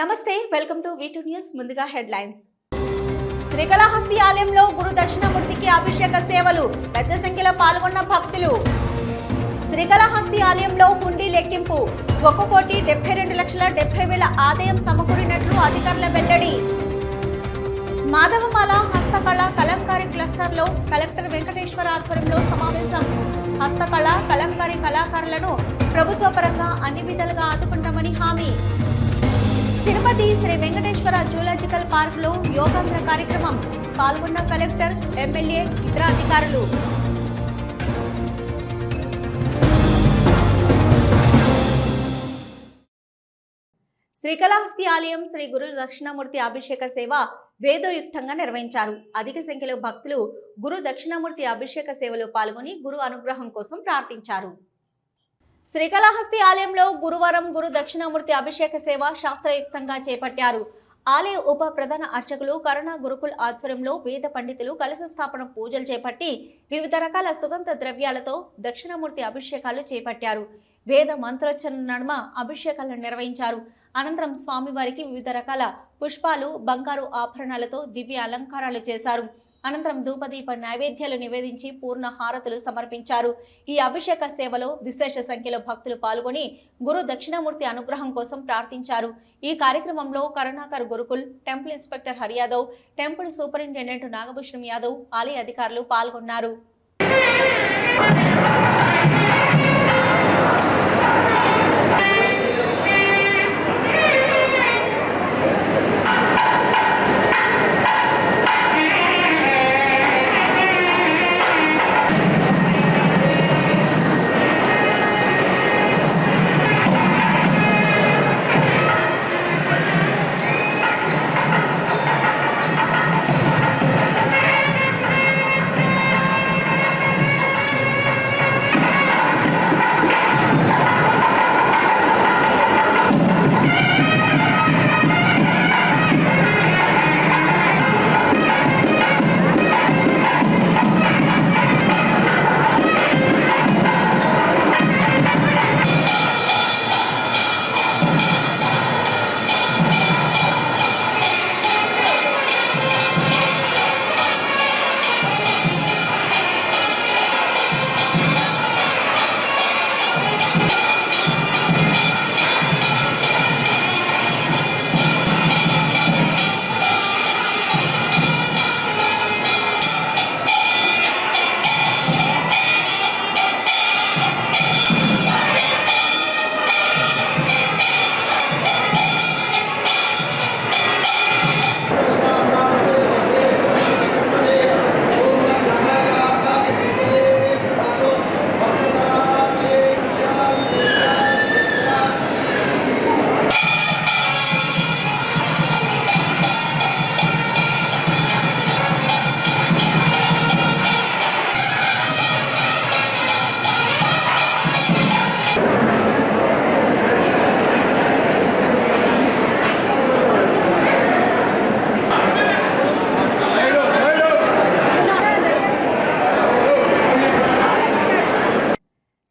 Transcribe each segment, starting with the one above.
నమస్తే, welcome to V2 news. ముందుగా headlines. Srikalahasti ఆలయంలో గురు దక్షిణామూర్తికి అభిషేక సేవలు, పెద్ద సంఖ్యలో పాల్గొన్న భక్తులు. శ్రీకాళహస్తి ఆలయంలో హుండీ లెక్కింపు, 1,72,70,000 ఆదాయం సమకూరినట్లు అధికారుల వెల్లడి. మాధవమాల హస్తకళ కలంకారీ క్లస్టర్లో కలెక్టర్ వెంకటేశ్వర ఆధ్వర్యంలో సమావేశం. హస్తకళ కలంకారీ కళాకారులను ప్రభుత్వ పరంగా అన్ని విధాలుగా ఆదుకుంటామని హామీ. తిరుపతి శ్రీ వెంకటేశ్వర జూలాజికల్ పార్క్ లో యోగాంధ్ర కార్యక్రమం, పాల్గొన్న కలెక్టర్, ఎమ్మెల్యే, ఇతర అధికారులు. శ్రీకాళహస్తి ఆలయం శ్రీ గురు దక్షిణామూర్తి అభిషేక సేవ వేదోయుక్తంగా నిర్వహించారు. అధిక సంఖ్యలో భక్తులు గురు దక్షిణామూర్తి అభిషేక సేవలో పాల్గొని గురు అనుగ్రహం కోసం ప్రార్థించారు. శ్రీకాళహస్తి ఆలయంలో గురువారం గురు దక్షిణామూర్తి అభిషేక సేవ శాస్త్రయుక్తంగా చేపట్టారు. ఆలయ ఉప ప్రధాన అర్చకులు కరుణా గురుకుల్ ఆధ్వర్యంలో వేద పండితులు కలశ స్థాపన పూజలు చేపట్టి వివిధ రకాల సుగంధ ద్రవ్యాలతో దక్షిణామూర్తి అభిషేకాలు చేపట్టారు. వేద మంత్రోచ్చరణ నడుమ అభిషేకాలను నిర్వహించారు. అనంతరం స్వామివారికి వివిధ రకాల పుష్పాలు, బంగారు ఆభరణాలతో దివ్య అలంకారాలు చేశారు. అనంతరం ధూపదీప నైవేద్యాలు నివేదించి పూర్ణ హారతులు సమర్పించారు. ఈ అభిషేక సేవలో విశేష సంఖ్యలో భక్తులు పాల్గొని గురు దక్షిణామూర్తి అనుగ్రహం కోసం ప్రార్థించారు. ఈ కార్యక్రమంలో Karunakar Gurukul, temple inspector Hari Yadav, temple superintendent Nagabhushanam Yadav, ఆలయ అధికారులు పాల్గొన్నారు.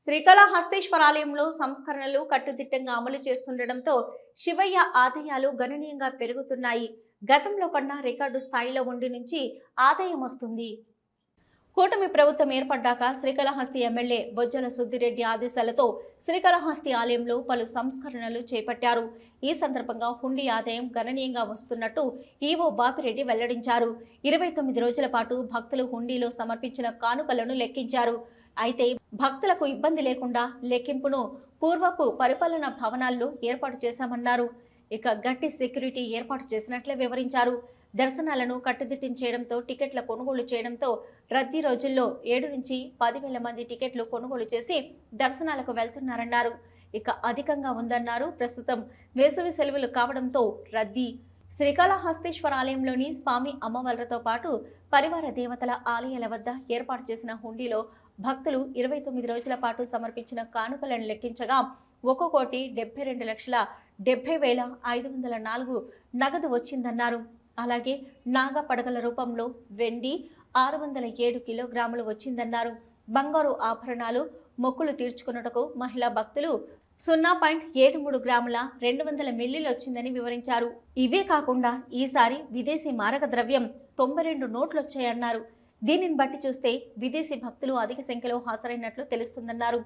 శ్రీకాళహస్తీశ్వరాలయంలో సంస్కరణలు కట్టుదిట్టంగా అమలు చేస్తుండటంతో శివయ్య ఆదాయాలు గణనీయంగా పెరుగుతున్నాయి. గతంలో కన్నా రికార్డు స్థాయిలో ఉండి నుంచి ఆదాయం వస్తుంది. కూటమి ప్రభుత్వం ఏర్పడ్డాక శ్రీకాళహస్తి ఎమ్మెల్యే బొజ్జల సుద్దిరెడ్డి ఆదేశాలతో శ్రీకాళహస్తి ఆలయంలో పలు సంస్కరణలు చేపట్టారు. ఈ సందర్భంగా హుండీ ఆదాయం గణనీయంగా వస్తున్నట్టు ఈవో బాపిరెడ్డి వెల్లడించారు. 29 రోజుల పాటు భక్తులు హుండీలో సమర్పించిన కానుకలను లెక్కించారు. అయితే భక్తులకు ఇబ్బంది లేకుండా లెక్కింపును పూర్వపు పరిపాలనా భవనాల్లో ఏర్పాటు చేశామన్నారు. ఇక గట్టి సెక్యూరిటీ ఏర్పాటు చేసినట్లే వివరించారు. దర్శనాలను కట్టుదిట్టం చేయడంతో టికెట్ల కొనుగోలు చేయడంతో రద్దీ రోజుల్లో 7 నుంచి 10,000 మంది టికెట్లు కొనుగోలు చేసి దర్శనాలకు వెళ్తున్నారన్నారు. ఇక అధికంగా ఉందన్నారు. ప్రస్తుతం వేసవి సెలవులు కావడంతో రద్దీ. శ్రీకాళహస్తీశ్వర ఆలయంలోని స్వామి అమ్మవార్లతో పాటు పరివార దేవతల ఆలయాల వద్ద ఏర్పాటు చేసిన హుండీలో భక్తులు 29 రోజుల పాటు సమర్పించిన కానుకలను లెక్కించగా 1,72,70,504 నగదు వచ్చిందన్నారు. అలాగే నాగ పడగల రూపంలో వెండి 607 కిలోగ్రాములు వచ్చిందన్నారు. బంగారు ఆభరణాలు మొక్కులు తీర్చుకున్నటకు మహిళా భక్తులు 0.73 గ్రాముల 200 మిల్లీలు వచ్చిందని వివరించారు. ఇవే కాకుండా ఈసారి విదేశీ మారక ద్రవ్యం 92 నోట్లు వచ్చాయన్నారు. దీనిని బట్టి చూస్తే విదేశీ భక్తులు అధిక సంఖ్యలో హాజరైనట్లు తెలుస్తుందన్నారు.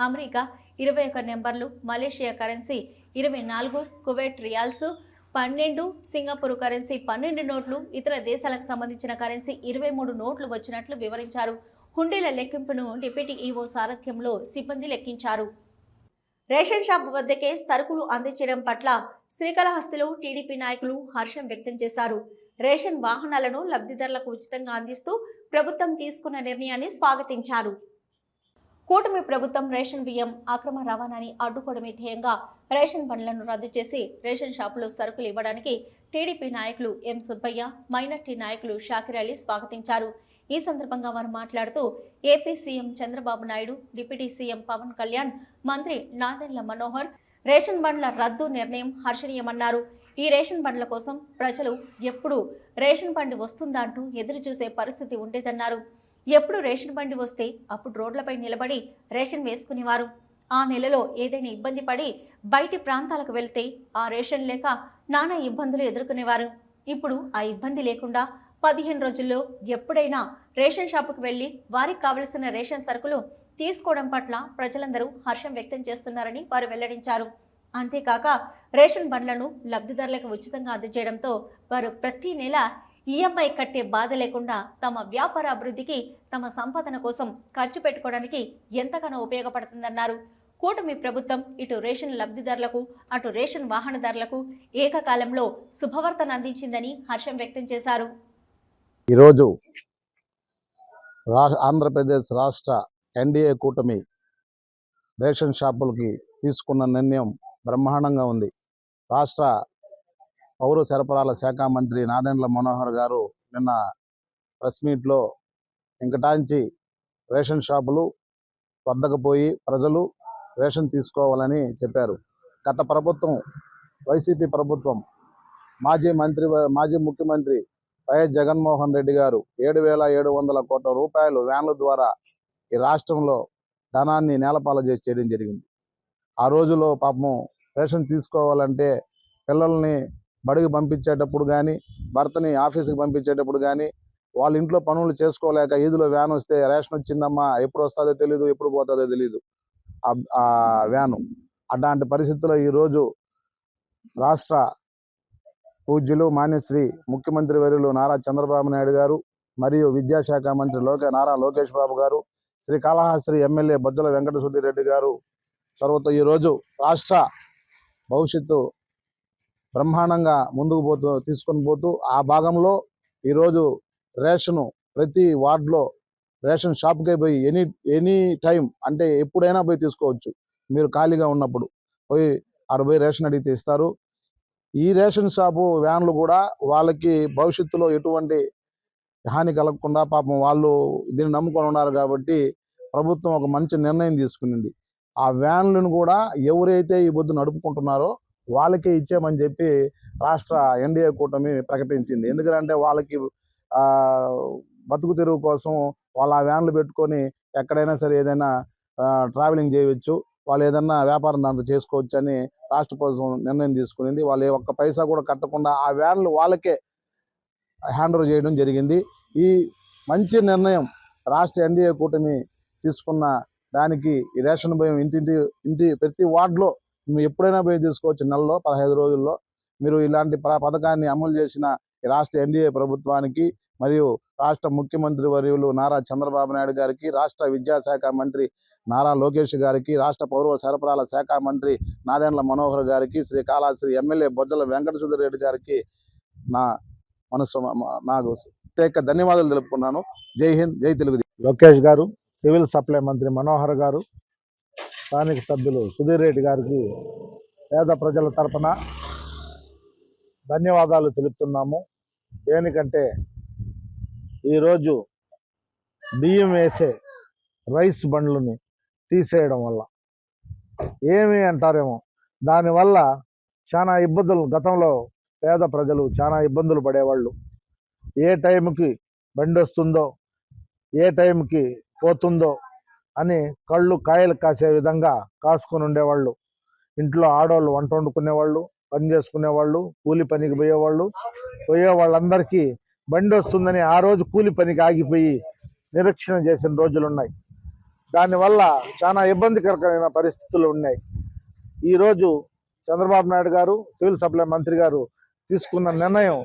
అమెరికా 21 నెంబర్లు, Malaysia currency 24, Kuwait riyals 12, Singapore currency 12 నోట్లు, ఇతర దేశాలకు సంబంధించిన కరెన్సీ 23 నోట్లు వచ్చినట్లు వివరించారు. హుండీల లెక్కింపును డిప్యూటీ ఈవో సారథ్యంలో సిబ్బంది లెక్కించారు. రేషన్ షాప్ వద్దకే సరుకులు అందించడం పట్ల శ్రీకాళహస్తిలో టీడీపీ నాయకులు హర్షం వ్యక్తం చేశారు. రేషన్ వాహనాలను లబ్ధిదారులకు ఉచితంగా అందిస్తూ ప్రభుత్వం తీసుకున్న నిర్ణయాన్ని స్వాగతించారు. కూటమి ప్రభుత్వం రేషన్ బియ్యం అక్రమ రవాణాని అడ్డుకోవడమే ధ్యేయంగా రేషన్ బండ్లను రద్దు చేసి రేషన్ షాపులో సరుకులు ఇవ్వడానికి టీడీపీ నాయకులు ఎం సుబ్బయ్య, మైనార్టీ నాయకులు షాకిర్ అలీ స్వాగతించారు. ఈ సందర్భంగా వారు మాట్లాడుతూ AP CM Chandrababu Naidu, deputy CM Pawan Kalyan, మంత్రి నాదెండ్ల మనోహర్ రేషన్ బండ్ల రద్దు నిర్ణయం హర్షణీయమన్నారు. ఈ రేషన్ బండ్ల కోసం ప్రజలు ఎప్పుడు రేషన్ బండి వస్తుందా అంటూ ఎదురు చూసే పరిస్థితి ఉండేదన్నారు. ఎప్పుడు రేషన్ బండి వస్తే అప్పుడు రోడ్లపై నిలబడి రేషన్ వేసుకునేవారు. ఆ నెలలో ఏదైనా ఇబ్బంది పడి బయటి ప్రాంతాలకు వెళ్తే ఆ రేషన్ లేక నానా ఇబ్బందులు ఎదుర్కొనేవారు. ఇప్పుడు ఆ ఇబ్బంది లేకుండా 15 రోజుల్లో ఎప్పుడైనా రేషన్ షాపుకు వెళ్లి వారికి కావలసిన రేషన్ సరుకులు తీసుకోవడం పట్ల ప్రజలందరూ హర్షం వ్యక్తం చేస్తున్నారని వారు వెల్లడించారు. అంతేకాక రేషన్ బండ్లను లబ్ధిదారులకు ఉచితంగా అందజేయడంతో వారు ప్రతి నెల ఈఎంఐ కట్టే బాధ లేకుండా తమ వ్యాపార అభివృద్ధికి, తమ సంపాదన కోసం ఖర్చు పెట్టుకోవడానికి ఎంతగానో ఉపయోగపడుతుందన్నారు. కూటమి ప్రభుత్వం ఇటు రేషన్ లబ్ధిదారులకు, అటు రేషన్ వాహనదారులకు ఏకకాలంలో శుభవార్తను అందించిందని హర్షం వ్యక్తం చేశారు. ఈరోజు ఆంధ్రప్రదేశ్ రాష్ట్ర ఎన్డీఏ కూటమి రేషన్ షాపులకి తీసుకున్న నిర్ణయం బ్రహ్మాండంగా ఉంది. రాష్ట్ర పౌర సరఫరాల శాఖ మంత్రి నాదెండ్ల మనోహర్ గారు నిన్న ప్రెస్ మీట్లో ఇంకటాంచి రేషన్ షాపులు వద్దకు పోయి ప్రజలు రేషన్ తీసుకోవాలని చెప్పారు. గత ప్రభుత్వం, వైసీపీ ప్రభుత్వం, మాజీ ముఖ్యమంత్రి వైఎస్ జగన్మోహన్ రెడ్డి గారు 7,700 కోట్ల రూపాయలు వ్యాన్ల ద్వారా ఈ రాష్ట్రంలో ధనాన్ని నేలపాల చేసి చేయడం జరిగింది. ఆ రోజులో పాపం రేషన్ తీసుకోవాలంటే పిల్లల్ని బడికి పంపించేటప్పుడు కానీ, భర్తని ఆఫీస్కి పంపించేటప్పుడు కానీ, వాళ్ళ ఇంట్లో పనులు చేసుకోలేక ఈదులో వ్యాన్ వస్తే రేషన్ వచ్చిందమ్మా, ఎప్పుడు వస్తుందో తెలీదు, ఎప్పుడు పోతుందో తెలీదు ఆ వ్యాను. అట్లాంటి పరిస్థితుల్లో ఈరోజు రాష్ట్ర పూజ్యులు మాన్యశ్రీ ముఖ్యమంత్రి వర్యులు నారా చంద్రబాబు నాయుడు గారు మరియు విద్యాశాఖ మంత్రి నారా లోకేష్ బాబు గారు, శ్రీకాళహస్తి ఎమ్మెల్యే బొజ్జల వెంకట సుధీరెడ్డి గారు చొరవతో ఈరోజు రాష్ట్ర భవిష్యత్తు బ్రహ్మాండంగా ముందుకు తీసుకొని పోతూ ఆ భాగంలో ఈరోజు రేషను ప్రతి వార్డులో రేషన్ షాప్కే పోయి ఎనీ టైం అంటే ఎప్పుడైనా పోయి తీసుకోవచ్చు. మీరు ఖాళీగా ఉన్నప్పుడు పోయి రేషన్ అడిగితే ఇస్తారు. ఈ రేషన్ షాపు వ్యాన్లు కూడా వాళ్ళకి భవిష్యత్తులో ఎటువంటి హాని కలగకుండా పాపం వాళ్ళు దీన్ని నమ్ముకొని ఉన్నారు కాబట్టి ప్రభుత్వం ఒక మంచి నిర్ణయం తీసుకునింది. ఆ వ్యాన్లను కూడా ఎవరైతే ఈ పొద్దు నడుపుకుంటున్నారో వాళ్ళకే ఇచ్చామని చెప్పి రాష్ట్ర ఎన్డీఏ కూటమి ప్రకటించింది. ఎందుకంటే వాళ్ళకి బతుకు తెరువు కోసం వాళ్ళ ఆ వ్యాన్లు పెట్టుకొని ఎక్కడైనా సరే ఏదైనా ట్రావెలింగ్ చేయవచ్చు, వాళ్ళు ఏదైనా వ్యాపారం దాంట్లో చేసుకోవచ్చు అని రాష్ట్ర ప్రభుత్వం నిర్ణయం తీసుకునింది. వాళ్ళు ఒక్క పైసా కూడా కట్టకుండా ఆ వ్యాన్లు వాళ్ళకే హ్యాండ్ ఓవర్ చేయడం జరిగింది. ఈ మంచి నిర్ణయం రాష్ట్ర ఎన్డీఏ కూటమి తీసుకున్న దానికి ఈ రేషన్ బియ్యం ఇంటి ప్రతి వార్డులో మీరు ఎప్పుడైనా పోయి తీసుకోవచ్చు. నెలలో 15 రోజుల్లో మీరు ఇలాంటి పథకాన్ని అమలు చేసిన రాష్ట్ర ఎన్డీఏ ప్రభుత్వానికి మరియు రాష్ట్ర ముఖ్యమంత్రి వర్యులు నారా చంద్రబాబు నాయుడు గారికి, రాష్ట్ర విద్యాశాఖ మంత్రి నారా లోకేష్ గారికి, రాష్ట్ర పౌర సరఫరాల శాఖ మంత్రి నాదెండ్ల మనోహర్ గారికి, శ్రీకాళహస్తి ఎమ్మెల్యే బొజ్జల వెంకట సుధీరెడ్డి గారికి నాకు ప్రత్యేక ధన్యవాదాలు తెలుపుకున్నాను. జై హింద్, జై తెలుగు. లోకేష్ గారు, సివిల్ సప్లై మంత్రి మనోహర్ గారు, స్థానిక సభ్యులు సుధీర్ రెడ్డి గారికి పేద ప్రజల తరపున ధన్యవాదాలు తెలుపుతున్నాము. దేనికంటే ఈరోజు బియ్యం వేసే రైస్ బండ్లని తీసేయడం వల్ల ఏమి అంటారేమో, దానివల్ల చాలా ఇబ్బందులు, గతంలో పేద ప్రజలు చాలా ఇబ్బందులు పడేవాళ్ళు. ఏ టైంకి బండి వస్తుందో, ఏ టైంకి పోతుందో అని కళ్ళు కాయలు కాసే విధంగా కాసుకొని ఉండేవాళ్ళు. ఇంట్లో ఆడవాళ్ళు వంట వండుకునేవాళ్ళు, పని చేసుకునేవాళ్ళు, కూలి పనికి పోయే వాళ్ళందరికీ బండి వస్తుందని ఆ రోజు కూలి పనికి ఆగిపోయి నిరీక్షణ చేసిన రోజులు ఉన్నాయి. దానివల్ల చాలా ఇబ్బందికరమైన పరిస్థితులు ఉన్నాయి. ఈరోజు చంద్రబాబు నాయుడు గారు, సివిల్ సప్లై మంత్రి గారు తీసుకున్న నిర్ణయం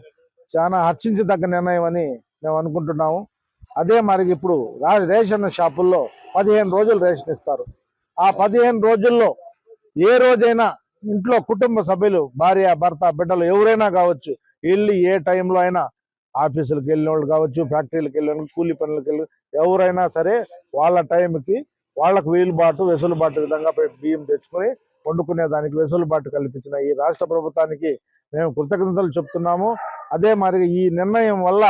చాలా హర్షించదగ్గ నిర్ణయం అని మేము అనుకుంటున్నాము. అదే మరి ఇప్పుడు రేషన్ షాపుల్లో 15 రోజులు రేషన్ ఇస్తారు. ఆ 15 రోజుల్లో ఏ రోజైనా ఇంట్లో కుటుంబ సభ్యులు, భార్య, భర్త, బిడ్డలు ఎవరైనా కావచ్చు, వెళ్ళి ఏ టైంలో అయినా ఆఫీసులకు వెళ్ళిన వాళ్ళు కావచ్చు, ఫ్యాక్టరీలకు వెళ్ళిన కూలి పనులకు వెళ్ళి ఎవరైనా సరే వాళ్ళ టైంకి వాళ్ళకు వెసులుబాటు విధంగా బియ్యం తెచ్చుకొని వండుకునే దానికి వెసులుబాటు కల్పించిన ఈ రాష్ట్ర ప్రభుత్వానికి మేము కృతజ్ఞతలు చెప్తున్నాము. అదే మరి ఈ నిర్ణయం వల్ల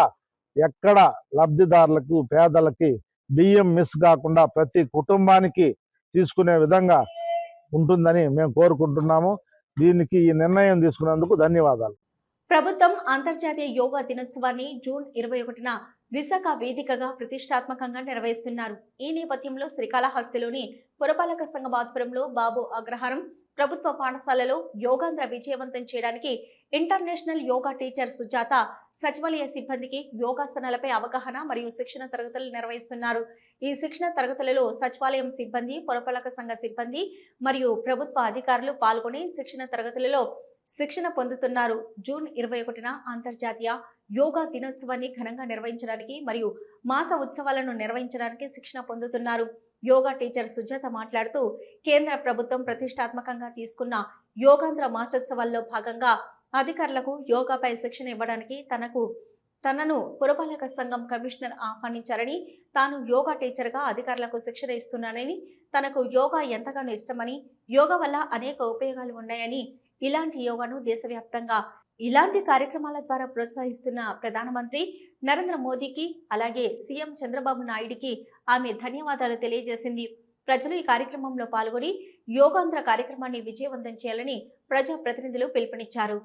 ఎక్కడ లబ్ధిదారులకు, పేదలకి బియ్యం మిస్ కాకుండా ప్రతి కుటుంబానికి తీసుకునే విధంగా ఉంటుందని మేము కోరుకుంటున్నాము. దీనికి ఈ నిర్ణయం తీసుకున్నందుకు ధన్యవాదాలు. ప్రభుత్వం అంతర్జాతీయ యోగా దినోత్సవాన్ని జూన్ 21న విశాఖ వేదికగా ప్రతిష్టాత్మకంగా నిర్వహిస్తున్నారు. ఈ నేపథ్యంలో శ్రీకాళహస్తిలోని పురపాలక సంఘం ఆధ్వర్యంలో బాబు అగ్రహారం ప్రభుత్వ పాఠశాలలో యోగాంధ్ర విజయవంతం చేయడానికి ఇంటర్నేషనల్ యోగా టీచర్ సుజాత సచివాలయ సిబ్బందికి యోగాసనాలపై అవగాహన మరియు శిక్షణ తరగతులు నిర్వహిస్తున్నారు. ఈ శిక్షణ తరగతులలో సచివాలయం సిబ్బంది, పురపాలక సంఘ సిబ్బంది మరియు ప్రభుత్వ అధికారులు పాల్గొని శిక్షణ తరగతులలో శిక్షణ పొందుతున్నారు. జూన్ 21న అంతర్జాతీయ యోగా దినోత్సవాన్ని ఘనంగా నిర్వహించడానికి మరియు మాస ఉత్సవాలను నిర్వహించడానికి శిక్షణ పొందుతున్నారు. యోగా టీచర్ సుజాత మాట్లాడుతూ, కేంద్ర ప్రభుత్వం ప్రతిష్టాత్మకంగా తీసుకున్న యోగాంధ్ర మాసోత్సవాల్లో భాగంగా అధికారులకు యోగాపై శిక్షణ ఇవ్వడానికి తనను పురపాలక సంఘం కమిషనర్ ఆహ్వానించారని, తాను యోగా టీచర్గా అధికారులకు శిక్షణ ఇస్తున్నానని, తనకు యోగా ఎంతగానో ఇష్టమని, యోగా వల్ల అనేక ఉపయోగాలు ఉన్నాయని, ఇలాంటి యోగాను దేశవ్యాప్తంగా ఇలాంటి కార్యక్రమాల ద్వారా ప్రోత్సహిస్తున్న ప్రధానమంత్రి నరేంద్ర మోదీకి, అలాగే సీఎం చంద్రబాబు నాయుడికి ఆమె ధన్యవాదాలు తెలియజేసింది. ప్రజలు ఈ కార్యక్రమంలో పాల్గొని యోగాంధ్ర కార్యక్రమాన్ని విజయవంతం చేయాలని ప్రజా ప్రతినిధులు పిలుపునిచ్చారు.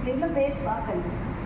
దీంట్లో ఫేస్ బాగా కనిపిస్తుంది.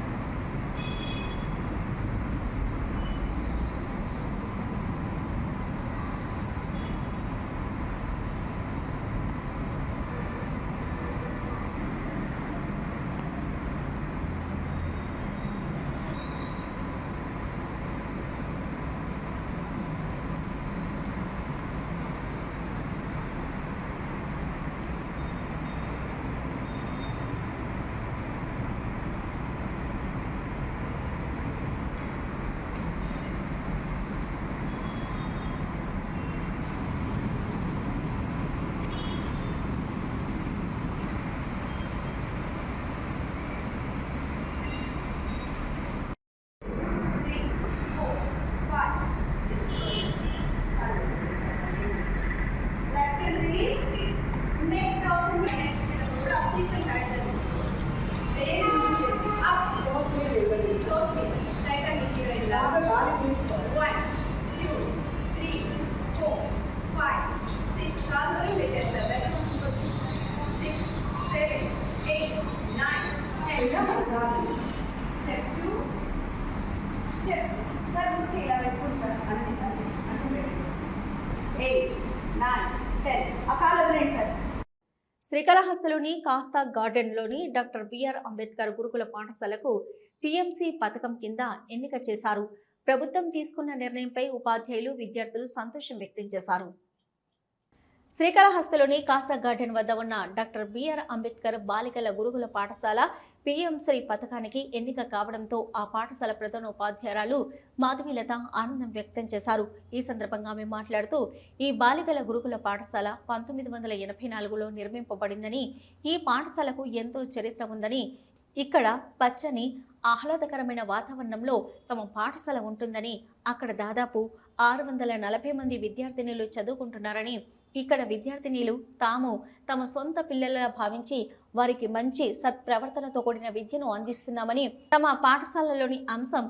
శ్రీకాళహస్తిలోని కాస్తా గార్డెన్లోని డాక్టర్ బిఆర్ అంబేద్కర్ గురుకుల పాఠశాలకు పిఎంసి పథకం కింద ఎన్నిక చేశారు. ప్రభుత్వం తీసుకున్న నిర్ణయంపై ఉపాధ్యాయులు, విద్యార్థులు సంతోషం వ్యక్తం చేశారు. శ్రీకాళహస్తిలోని కాసా గార్డెన్ వద్ద ఉన్న డాక్టర్ బిఆర్ అంబేద్కర్ బాలికల గురుకుల పాఠశాల పిఎంశ్రీ పథకానికి ఎన్నిక కావడంతో ఆ పాఠశాల ప్రధాన ఉపాధ్యాయురాలు మాధవీలత ఆనందం వ్యక్తం చేశారు. ఈ సందర్భంగా ఆమె మాట్లాడుతూ, ఈ బాలికల గురుకుల పాఠశాల 1984లో నిర్మింపబడిందని, ఈ పాఠశాలకు ఎంతో చరిత్ర ఉందని, ఇక్కడ పచ్చని ఆహ్లాదకరమైన వాతావరణంలో తమ పాఠశాల ఉంటుందని, అక్కడ దాదాపు 640 మంది విద్యార్థినులు చదువుకుంటున్నారని, ఇక్కడ విద్యార్థినీలు తాము తమ సొంత పిల్లలుగా భావించి వారికి మంచి సత్ప్రవర్తనతో కూడిన విద్యను అందిస్తున్నామని, తమ పాఠశాలలోని అంశం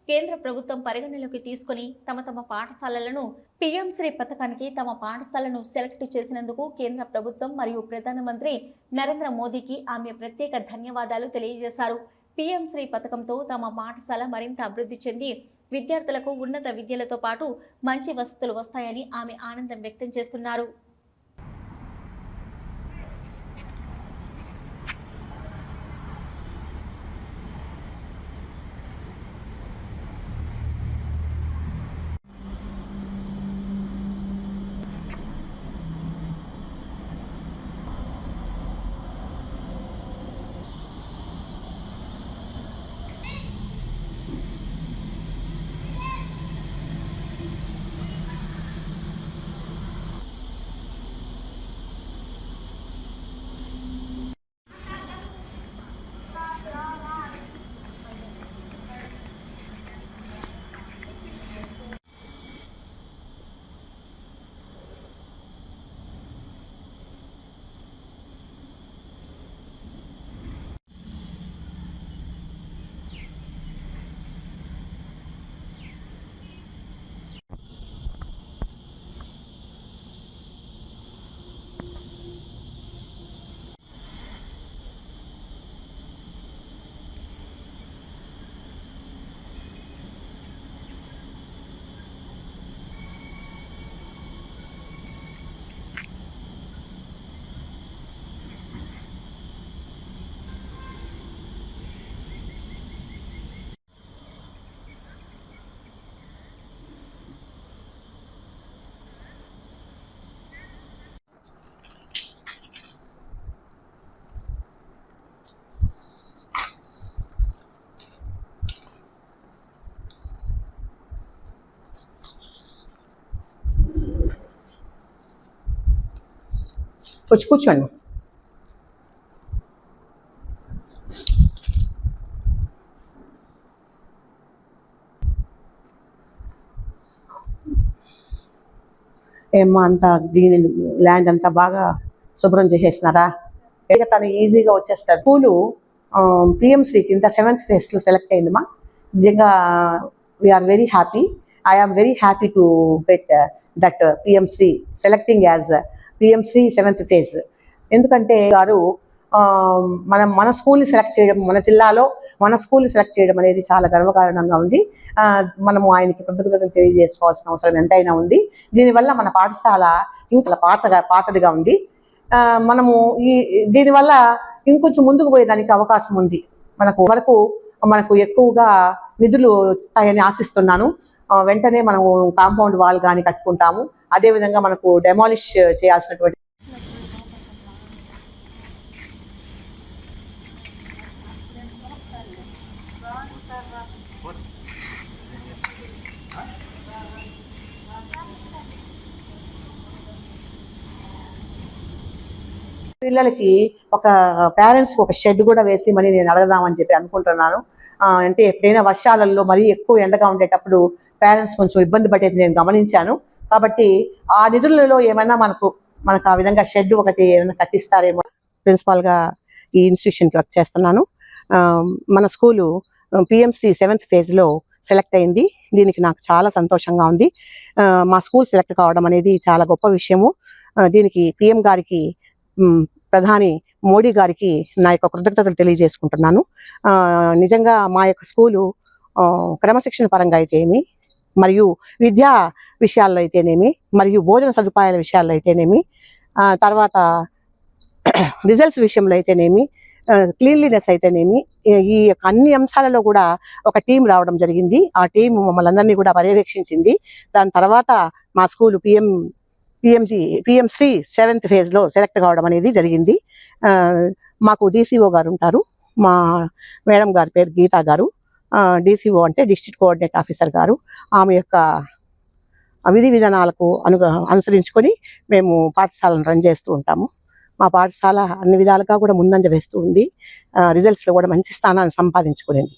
కేంద్ర ప్రభుత్వం పరిగణలోకి తీసుకుని తమ పాఠశాలలను పిఎంశ్రీ పథకానికి తమ పాఠశాలను సెలెక్ట్ చేసినందుకు కేంద్ర ప్రభుత్వం మరియు ప్రధానమంత్రి నరేంద్ర మోదీకి ఆమె ప్రత్యేక ధన్యవాదాలు తెలియజేశారు. పిఎంశ్రీ పథకంతో తమ పాఠశాల మరింత అభివృద్ధి చెంది విద్యార్థులకు ఉన్నత విద్యలతో పాటు మంచి వసతులు వస్తాయని ఆమె ఆనందం వ్యక్తం చేస్తున్నారు. కూర్చోండి. ఏమో అంతా గ్రీన్ ల్యాండ్ అంతా బాగా శుభ్రం చేసేసినారా? తను ఈజీగా వచ్చేస్తారు. స్కూలు పిఎంశ్రీ కింద 7th phase సెలెక్ట్ అయిందమ్మా. నిజంగా we're very happy. I am very happy to get that PM SHRI selecting as PM SHRI 7th phase. ఎందుకంటే గారు మన స్కూల్ని సెలెక్ట్ చేయడం, మన జిల్లాలో మన స్కూల్ని సెలెక్ట్ చేయడం అనేది చాలా గర్వకారణంగా ఉంది. మనము ఆయనకి కృతజ్ఞతలు తెలియజేసుకోవాల్సిన అవసరం ఎంతైనా ఉంది. దీనివల్ల మన పాఠశాల ఇంకా పాతదిగా ఉంది. మనము దీనివల్ల ఇంకొంచెం ముందుకు పోయేదానికి అవకాశం ఉంది. మనకు ఎక్కువగా నిధులు వస్తాయని ఆశిస్తున్నాను. వెంటనే మనము కాంపౌండ్ వాల్ కానీ కట్టుకుంటాము. అదేవిధంగా మనకు డెమాలిష్ చేయాల్సినటువంటి పిల్లలకి ఒక పేరెంట్స్కి ఒక షెడ్ కూడా వేసి మరి నేను అడగదామని చెప్పి అనుకుంటున్నాను. అంటే ఎప్పుడైనా వర్షాలలో మరీ ఎక్కువ ఎండగా ఉండేటప్పుడు పేరెంట్స్ కొంచెం ఇబ్బంది పడేది నేను గమనించాను. కాబట్టి ఆ నిధులలో ఏమైనా మనకు ఆ విధంగా షెడ్ ఒకటి ఏమైనా కట్టిస్తారేమో. ప్రిన్సిపాల్గా ఈ ఇన్స్టిట్యూషన్కి వర్క్ చేస్తున్నాను. మన school PM SHRI 7th phase select అయింది. దీనికి నాకు చాలా సంతోషంగా ఉంది. మా స్కూల్ సెలెక్ట్ కావడం అనేది చాలా గొప్ప విషయము. దీనికి పిఎం గారికి, ప్రధాని మోడీ గారికి నా యొక్క కృతజ్ఞతలు తెలియజేసుకుంటున్నాను. నిజంగా మా యొక్క స్కూలు క్రమశిక్షణ పరంగా అయితేనేమి, మరియు విద్యా విషయాల్లో అయితేనేమి, మరియు భోజన సదుపాయాల విషయాల్లో అయితేనేమి, తర్వాత రిజల్ట్స్ విషయంలో అయితేనేమి, క్లీన్లీనెస్ అయితేనేమి, ఈ యొక్క అన్ని అంశాలలో కూడా ఒక టీం రావడం జరిగింది. ఆ టీం మమ్మల్ని అందరినీ కూడా పర్యవేక్షించింది. దాని తర్వాత మా school PM SHRI 7th phase select కావడం అనేది జరిగింది. మాకు DCO గారు ఉంటారు. మా మేడం గారి పేరు గీతా గారు. DCO అంటే డిస్ట్రిక్ట్ కోఆర్డినేట్ ఆఫీసర్ గారు. ఆమె యొక్క విధి విధానాలకు అనుసరించుకొని మేము పాఠశాలను రన్ చేస్తూ ఉంటాము. మా పాఠశాల అన్ని విధాలుగా కూడా ముందంజ వేస్తూ ఉంది. రిజల్ట్స్లో కూడా మంచి స్థానాన్ని సంపాదించుకునేది.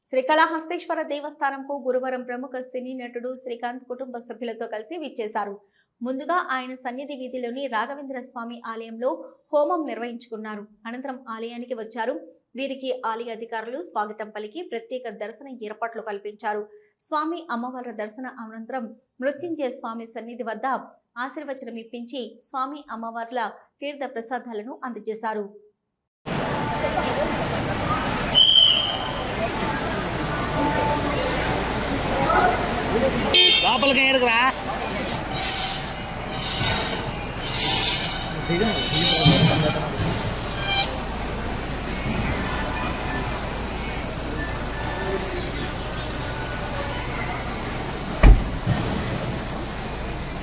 శ్రీకాళహస్తీశ్వర దేవస్థానంకు గురువారం ప్రముఖ సినీ నటుడు శ్రీకాంత్ కుటుంబ సభ్యులతో కలిసి విచ్చేశారు. ముందుగా ఆయన సన్నిధి వీధిలోని రాఘవేంద్ర స్వామి ఆలయంలో హోమం నిర్వహించుకున్నారు. అనంతరం ఆలయానికి వచ్చారు. వీరికి ఆలయ అధికారులు స్వాగతం పలికి ప్రత్యేక దర్శన ఏర్పాట్లు కల్పించారు. స్వామి అమ్మవార్ల దర్శన అనంతరం మృత్యుంజయ స్వామి సన్నిధి వద్ద ఆశీర్వచనం ఇప్పించి స్వామి అమ్మవార్ల తీర్థ ప్రసాదాలను అందజేశారు.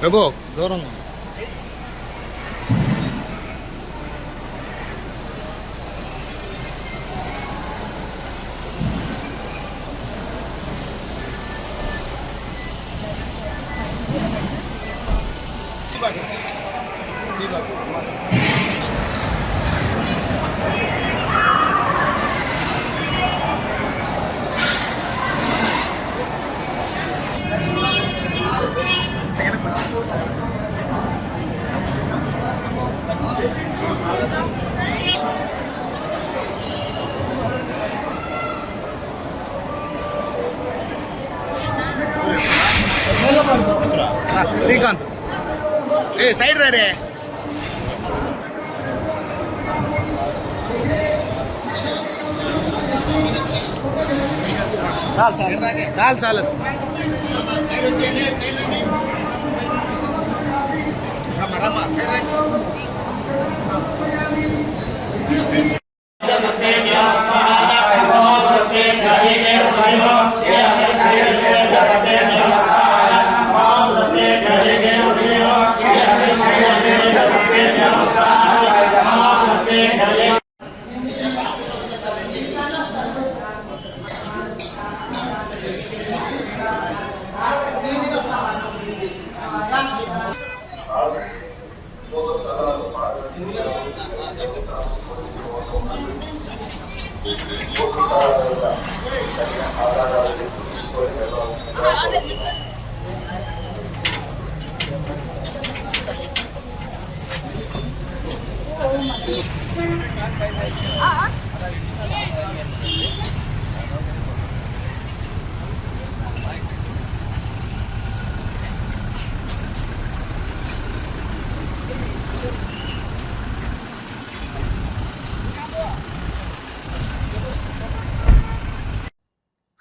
ప్రభు దూరం శ్రీకాంత్ సైడ్ రే చాలు చాలు రమ్మ సైడ్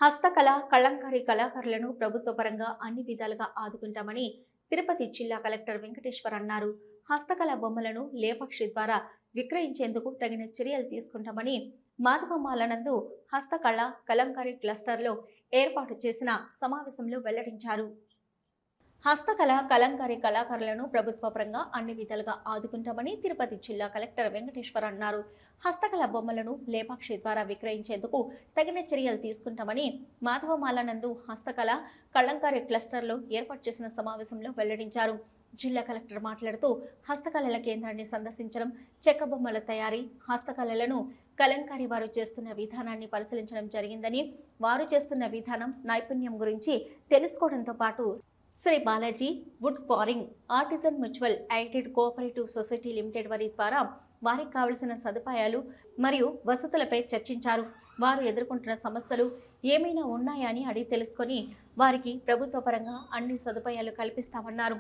హస్తకళ కళంకారీ కళాకారులను ప్రభుత్వ పరంగా అన్ని విధాలుగా ఆదుకుంటామని తిరుపతి జిల్లా కలెక్టర్ వెంకటేశ్వర్ అన్నారు. హస్తకళ బొమ్మలను లేపాక్షి ద్వారా విక్రయించేందుకు తగిన చర్యలు తీసుకుంటామని మాధవమాలనందు హస్తకళ కళంకారీ క్లస్టర్లో ఏర్పాటు చేసిన సమావేశంలో వెల్లడించారు. హస్తకళ కళంకారీ కళాకారులను ప్రభుత్వ పరంగా అన్ని విధాలుగా ఆదుకుంటామని తిరుపతి జిల్లా కలెక్టర్ వెంకటేశ్వర్ అన్నారు. హస్తకళ బొమ్మలను లేపాక్షి ద్వారా విక్రయించేందుకు తగిన చర్యలు తీసుకుంటామని మాధవమాలనందు హస్తకళ కళంకారీ క్లస్టర్లో ఏర్పాటు చేసిన సమావేశంలో వెల్లడించారు. జిల్లా కలెక్టర్ మాట్లాడుతూ హస్తకళల కేంద్రాన్ని సందర్శించడం, చెక్క బొమ్మల తయారీ, హస్తకళలను కలంకారీ వారు చేస్తున్న విధానాన్ని పరిశీలించడం జరిగిందని, వారు చేస్తున్న విధానం నైపుణ్యం గురించి తెలుసుకోవడంతో పాటు Shri Balaji wood carving artisan mutual aided cooperative society limited వారి ద్వారా వారికి కావలసిన సదుపాయాలు మరియు వసతులపై చర్చించారు. వారు ఎదుర్కొంటున్న సమస్యలు ఏమైనా ఉన్నాయా అని అడిగి తెలుసుకొని వారికి ప్రభుత్వ పరంగా అన్ని సదుపాయాలు కల్పిస్తామన్నారు.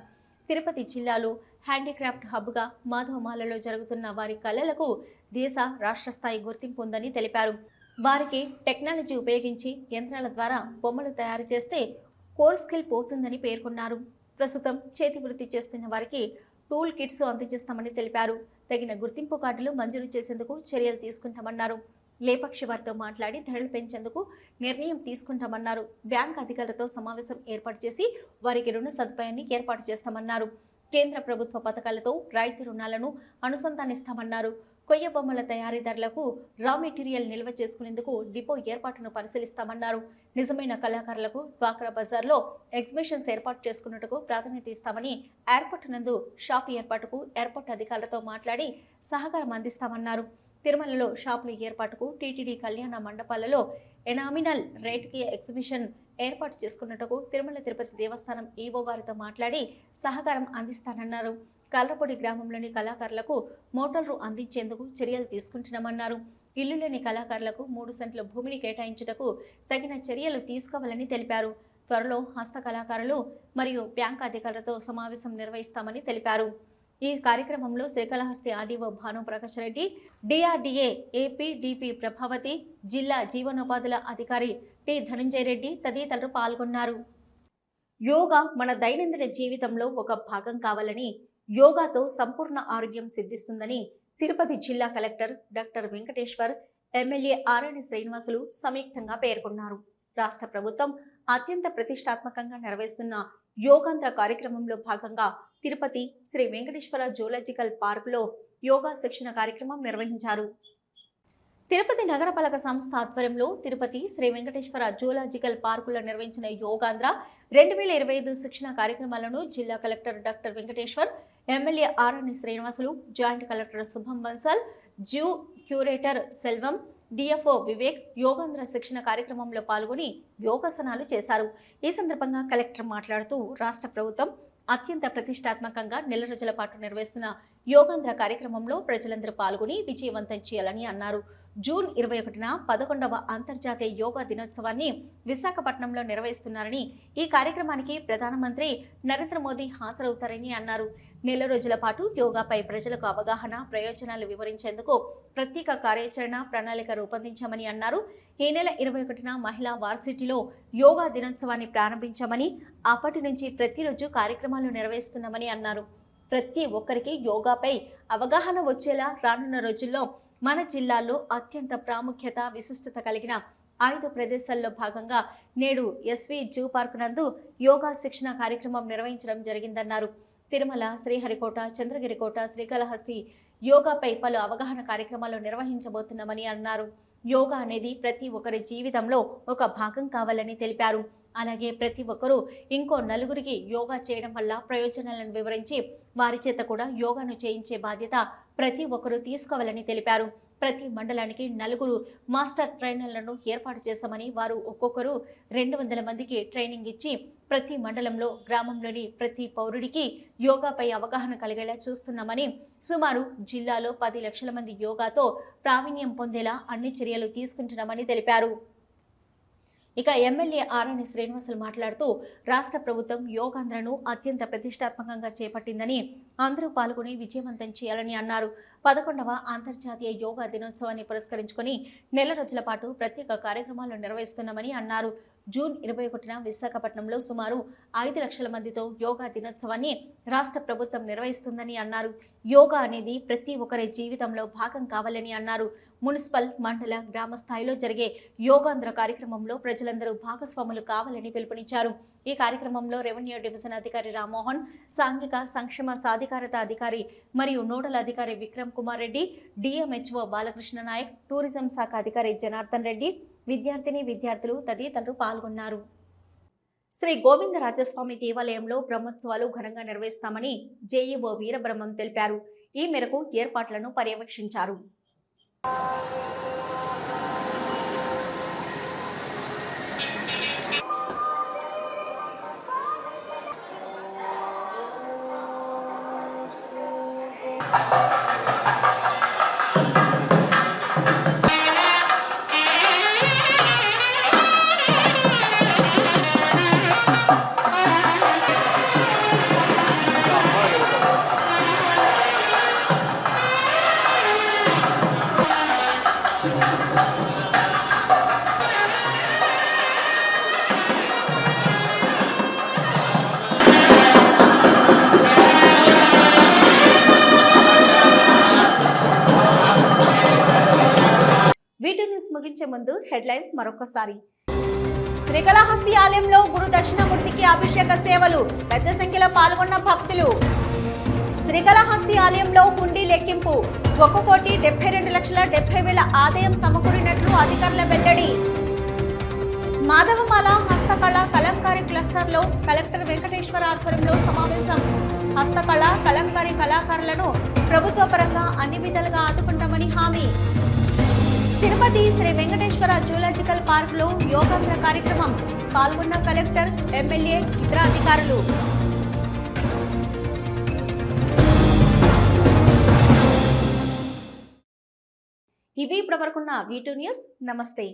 తిరుపతి జిల్లాలో హ్యాండీక్రాఫ్ట్ హబ్గా మాధవమాలలో జరుగుతున్న వారి కళలకు దేశ రాష్ట్ర స్థాయి గుర్తింపు ఉందని తెలిపారు. వారికి టెక్నాలజీ ఉపయోగించి యంత్రాల ద్వారా బొమ్మలు తయారు చేస్తే కోర్ స్కిల్ పోతుందని పేర్కొన్నారు. ప్రస్తుతం చేతి వృత్తి చేస్తున్న వారికి టూల్ కిట్స్ అందజేస్తామని తెలిపారు. తగిన గుర్తింపు కార్డులు మంజూరు చేసేందుకు చర్యలు తీసుకుంటామన్నారు. లేపక్షి వారితో మాట్లాడి ధరలు పెంచేందుకు నిర్ణయం తీసుకుంటామన్నారు. బ్యాంక్ అధికారులతో సమావేశం ఏర్పాటు చేసి వారికి రుణ సదుపాయాన్ని ఏర్పాటు చేస్తామన్నారు. కేంద్ర ప్రభుత్వ పథకాలతో రైతు రుణాలను అనుసంధానిస్తామన్నారు. కొయ్య బొమ్మల తయారీదారులకు రా మెటీరియల్ నిల్వ చేసుకునేందుకు డిపో ఏర్పాటును పరిశీలిస్తామన్నారు. నిజమైన కళాకారులకు డ్వాక్రా బజార్లో ఎగ్జిబిషన్స్ ఏర్పాటు చేసుకున్నట్టుకు ప్రాధాన్యత ఇస్తామని, ఎయిర్పోర్ట్ నందు షాప్ ఏర్పాటుకు ఎయిర్పోర్ట్ అధికారులతో మాట్లాడి సహకారం అందిస్తామన్నారు. తిరుమలలో షాపుల ఏర్పాటుకు టీటీడీ కళ్యాణ మండపాలలో ఎనామినల్ రేట్కి ఎగ్జిబిషన్ ఏర్పాటు చేసుకున్నట్టుకు తిరుమల తిరుపతి దేవస్థానం ఈవో గారితో మాట్లాడి సహకారం అందిస్తానన్నారు. కల్రపొడి గ్రామంలోని కళాకారులకు మోటార్లు అందించేందుకు చర్యలు తీసుకుంటున్నామన్నారు. ఇల్లు లేని కళాకారులకు 3 సెంట్ల భూమిని కేటాయించుటకు తగిన చర్యలు తీసుకోవాలని తెలిపారు. త్వరలో హస్త కళాకారులు మరియు బ్యాంక్ అధికారులతో సమావేశం నిర్వహిస్తామని తెలిపారు. ఈ కార్యక్రమంలో శ్రీకాళహస్తి ఆర్డీఓ భానుప్రకాష్ రెడ్డి, డిఆర్డీఏ ఏపీడీపీ ప్రభావతి, జిల్లా జీవనోపాధుల అధికారి టి ధనంజయ రెడ్డి తదితరులు పాల్గొన్నారు. యోగా మన దైనందిన జీవితంలో ఒక భాగం కావాలని, యోగాతో సంపూర్ణ ఆరోగ్యం సిద్ధిస్తుందని తిరుపతి జిల్లా కలెక్టర్ డాక్టర్ వెంకటేశ్వర్, ఎమ్మెల్యే ఆరణి శ్రీనివాసులు సంయుక్తంగా పేర్కొన్నారు. రాష్ట్ర ప్రభుత్వం అత్యంత ప్రతిష్టాత్మకంగా నిర్వహిస్తున్న యోగాంధ్ర కార్యక్రమంలో భాగంగా తిరుపతి శ్రీ వెంకటేశ్వర జూలాజికల్ పార్కులో యోగా శిక్షణ కార్యక్రమం నిర్వహించారు. తిరుపతి నగరపాలక సంస్థ ఆధ్వర్యంలో తిరుపతి శ్రీ వెంకటేశ్వర జూలాజికల్ పార్కులో నిర్వహించిన యోగాంధ్ర 2025 శిక్షణ కార్యక్రమాలను జిల్లా కలెక్టర్ డాక్టర్ వెంకటేశ్వర్, ఎమ్మెల్యే ఆరణి శ్రీనివాసులు, జాయింట్ కలెక్టర్ శుభం Bansal, zoo curator Selvam, DFO Vivek Yogandhra శిక్షణ కార్యక్రమంలో పాల్గొని యోగాసనాలు చేశారు. ఈ సందర్భంగా కలెక్టర్ మాట్లాడుతూ రాష్ట్ర ప్రభుత్వం అత్యంత ప్రతిష్టాత్మకంగా నెల రోజుల పాటు నిర్వహిస్తున్న యోగాంధ్ర కార్యక్రమంలో ప్రజలందరూ పాల్గొని విజయవంతం చేయాలని అన్నారు. జూన్ 21న 11వ అంతర్జాతీయ యోగా దినోత్సవాన్ని విశాఖపట్నంలో నిర్వహిస్తున్నారని, ఈ కార్యక్రమానికి ప్రధానమంత్రి నరేంద్ర మోదీ హాజరవుతారని అన్నారు. నెల రోజుల పాటు యోగాపై ప్రజలకు అవగాహన, ప్రయోజనాలు వివరించేందుకు ప్రత్యేక కార్యాచరణ ప్రణాళిక రూపొందించామని అన్నారు. ఈ నెల 21న మహిళా వార్సిటీలో యోగా దినోత్సవాన్ని ప్రారంభించామని, అప్పటి నుంచి ప్రతిరోజు కార్యక్రమాలు నిర్వహిస్తున్నామని అన్నారు. ప్రతి ఒక్కరికి యోగాపై అవగాహన వచ్చేలా రానున్న రోజుల్లో మన జిల్లాలో అత్యంత ప్రాముఖ్యత, విశిష్టత కలిగిన 5 ప్రదేశాల్లో భాగంగా నేడు ఎస్వి జూ పార్క్ నందు యోగా శిక్షణ కార్యక్రమం నిర్వహించడం జరిగిందన్నారు. తిరుమల, శ్రీహరికోట, చంద్రగిరికోట, శ్రీకాళహస్తి యోగాపై పలు అవగాహన కార్యక్రమాలు నిర్వహించబోతున్నామని అన్నారు. యోగా అనేది ప్రతి ఒక్కరి జీవితంలో ఒక భాగం కావాలని తెలిపారు. అలాగే ప్రతి ఒక్కరూ ఇంకో నలుగురికి యోగా చేయడం వల్ల ప్రయోజనాలను వివరించి వారి చేత కూడా యోగాను చేయించే బాధ్యత ప్రతి ఒక్కరూ తీసుకోవాలని తెలిపారు. ప్రతి మండలానికి 4 మాస్టర్ ట్రైనర్లను ఏర్పాటు చేశామని, వారు ఒక్కొక్కరు 200 మందికి ట్రైనింగ్ ఇచ్చి ప్రతి మండలంలో, గ్రామంలోని ప్రతి పౌరుడికి యోగాపై అవగాహన కలిగేలా చూస్తున్నామని, సుమారు జిల్లాలో 10 లక్షల మంది యోగాతో ప్రావీణ్యం పొందేలా అన్ని చర్యలు తీసుకుంటున్నామని తెలిపారు. ఇక ఎమ్మెల్యే ఆరణి శ్రీనివాసులు మాట్లాడుతూ రాష్ట్ర ప్రభుత్వం యోగాంధ్రను అత్యంత ప్రతిష్టాత్మకంగా చేపట్టిందని, అందరూ పాల్గొని విజయవంతం చేయాలని అన్నారు. 11వ అంతర్జాతీయ యోగా దినోత్సవాన్ని పురస్కరించుకొని నెల రోజుల పాటు ప్రత్యేక కార్యక్రమాలు నిర్వహిస్తున్నామని అన్నారు. జూన్ 21న విశాఖపట్నంలో సుమారు 5 లక్షల మందితో యోగా దినోత్సవాన్ని రాష్ట్ర ప్రభుత్వం నిర్వహిస్తుందని అన్నారు. యోగా అనేది ప్రతి ఒక్కరి జీవితంలో భాగం కావాలని అన్నారు. మున్సిపల్, మండల, గ్రామ స్థాయిలో జరిగే యోగాంధ్ర కార్యక్రమంలో ప్రజలందరూ భాగస్వాములు కావాలని పిలుపునిచ్చారు. ఈ కార్యక్రమంలో రెవెన్యూ డివిజన్ అధికారి రామ్మోహన్, సాంఘిక సంక్షేమ సాధికారత అధికారి మరియు నోడల్ అధికారి విక్రమ్ కుమార్ రెడ్డి, డిఎంహెచ్ఓ బాలకృష్ణ నాయక్, టూరిజం శాఖ అధికారి జనార్దన్ రెడ్డి, విద్యార్థులు తదితరులు పాల్గొన్నారు. శ్రీ గోవిందరాజస్వామి దేవాలయంలో బ్రహ్మోత్సవాలు ఘనంగా నిర్వహిస్తామని జేఈఓ వీరబ్రహ్మం తెలిపారు. ఈ మేరకు ఏర్పాట్లను పర్యవేక్షించారు. ముగించే ముందు హెడ్లైన్స్ మరొకసారి. శ్రీకాళహస్తి ఆలయంలో గురు దక్షిణామూర్తికి అభిషేక సేవలు, పెద్ద సంఖ్యలో పాల్గొన్న భక్తులు. శ్రీకాళహస్తి ఆలయంలో హుండీ లెక్కింపు, 1,72,70,000 ఆదాయం సమకూరినట్లు అధికారుల వెల్లడి. మాధవమాల హస్తకళ కలంకారీ క్లస్టర్లో కలెక్టర్ వెంకటేశ్వర ఆధ్వర్యంలో సమావేశం. హస్తకళ కలంకారీ కళాకారులను ప్రభుత్వ పరంగా అన్ని విధాలుగా ఆదుకుంటామని హామీ. తిరుపతి శ్రీ వెంకటేశ్వర జూలాజికల్ పార్కులో యోగాంధ్ర కార్యక్రమం, పాల్గొన్న కలెక్టర్, ఎమ్మెల్యే, ఇతర అధికారులు. ఇవి ఇప్పటివరకున్న V2 న్యూస్. నమస్తే.